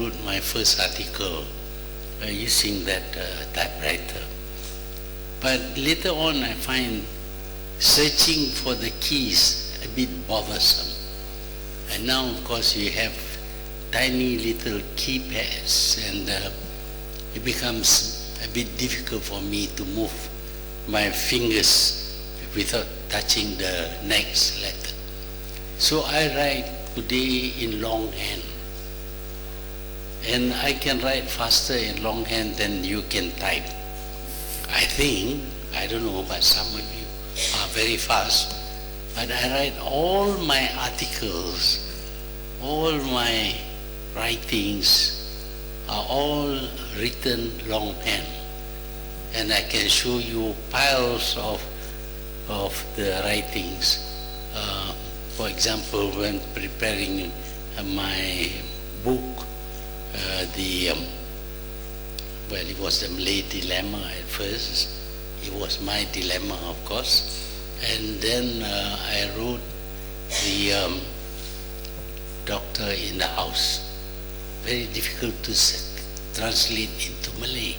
wrote my first article using that typewriter. But later on I find searching for the keys a bit bothersome. And now of course you have tiny little keypads, and it becomes a bit difficult for me to move my fingers without touching the next letter. So I write today in longhand. And I can write faster in longhand than you can type. I think, I don't know, but some of you are very fast. But I write all my articles, all my writings are all written longhand. And I can show you piles of the writings. For example, when preparing my book, well, it was the Malay dilemma at first. It was my dilemma, of course. And then I wrote the doctor in the house. Very difficult to translate into Malay,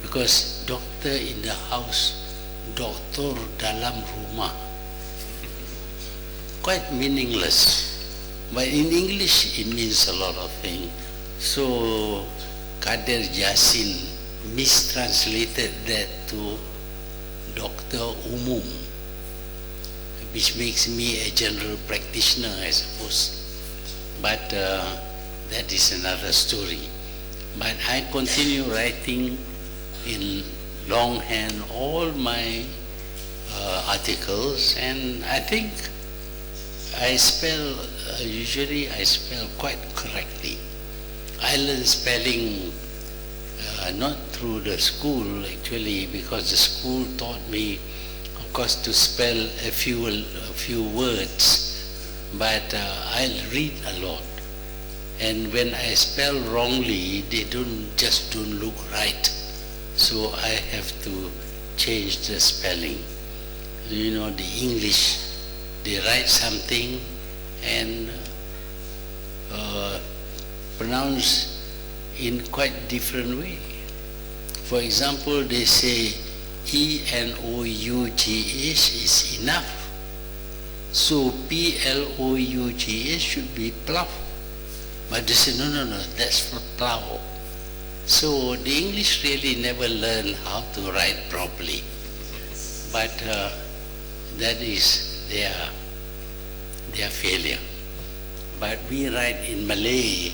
because doctor in the house, doktor dalam rumah. Quite meaningless. But in English, it means a lot of things. So Kader Jasin mistranslated that to Dr. Umum, which makes me a general practitioner, I suppose. But that is another story. But I continue writing in longhand all my articles, and I think I spell, usually I spell quite correctly. I learned spelling not through the school actually, because the school taught me, of course, to spell a few words, but I read a lot. And when I spell wrongly, they just don't look right. So I have to change the spelling. You know, the English, they write something and pronounce in quite different way. For example, they say ENOUGH is enough. So PLOUGH should be plough. But they say, no, that's for plough. So the English really never learn how to write properly. But that is their failure. But we write in Malay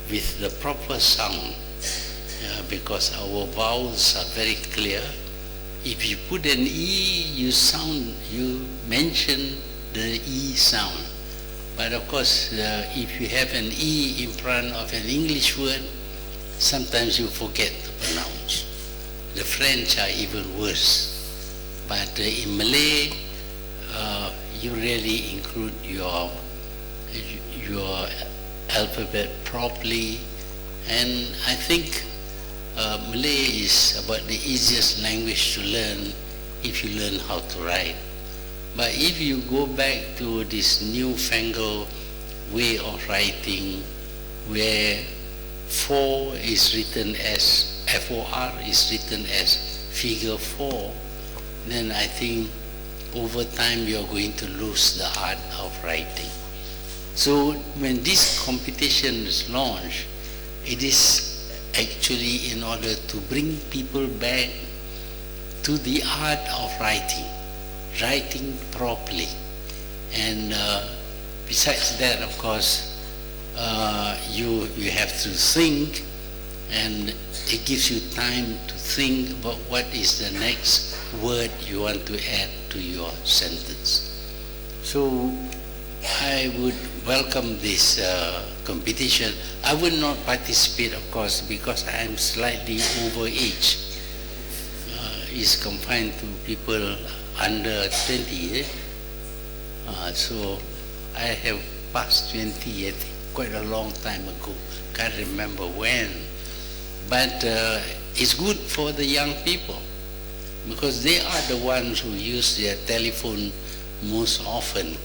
with the proper sound, because our vowels are very clear. If you put an E, you mention the E sound. But of course, if you have an E in front of an English word, sometimes you forget to pronounce. The French are even worse. But in Malay, you really include your alphabet properly, and I think Malay is about the easiest language to learn if you learn how to write. But if you go back to this newfangled way of writing, where 4 is written as, FOR is written as figure 4, then I think over time you're going to lose the art of writing. So when this competition is launched, it is actually in order to bring people back to the art of writing properly. And besides that, of course, you have to think, and it gives you time to think about what is the next word you want to add to your sentence. So I would welcome this competition. I would not participate, of course, because I am slightly over age. It's confined to people under 20. So I have passed 20, I think, quite a long time ago. Can't remember when. But it's good for the young people, because they are the ones who use their telephone most often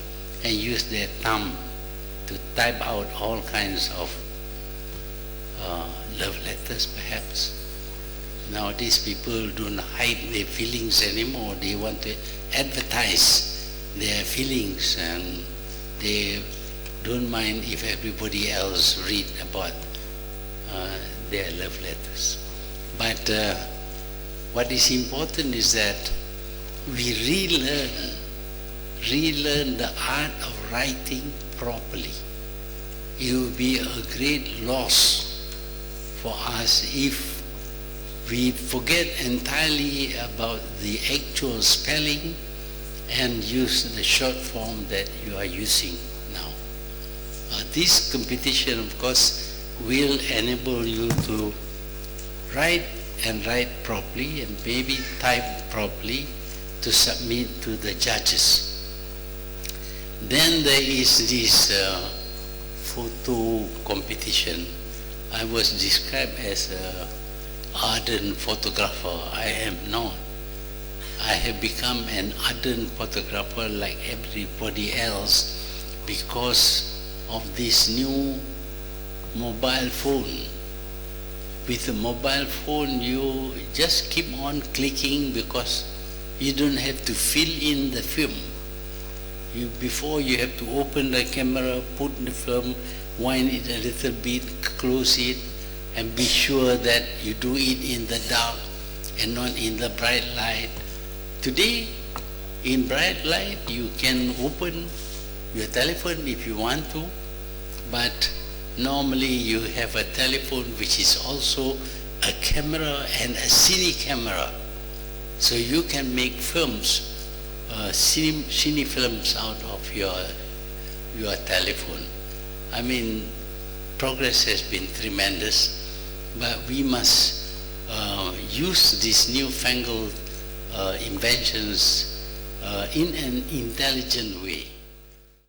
and use their thumb to type out all kinds of love letters perhaps. Nowadays people don't hide their feelings anymore. They want to advertise their feelings, and they don't mind if everybody else read about their love letters. But what is important is that we relearn the art of writing properly. It will be a great loss for us if we forget entirely about the actual spelling and use the short form that you are using now. This competition, of course, will enable you to write properly and maybe type properly to submit to the judges. Then there is this photo competition. I was described as an ardent photographer. I am not. I have become an ardent photographer like everybody else because of this new mobile phone. With a mobile phone, you just keep on clicking because you don't have to fill in the film. Before you have to open the camera, put the film, wind it a little bit, close it, and be sure that you do it in the dark and not in the bright light. Today, in bright light, you can open your telephone if you want to, but normally you have a telephone which is also a camera and a cine camera. So you can make films, cine films out of your telephone. I mean, progress has been tremendous, but we must use these newfangled inventions in an intelligent way.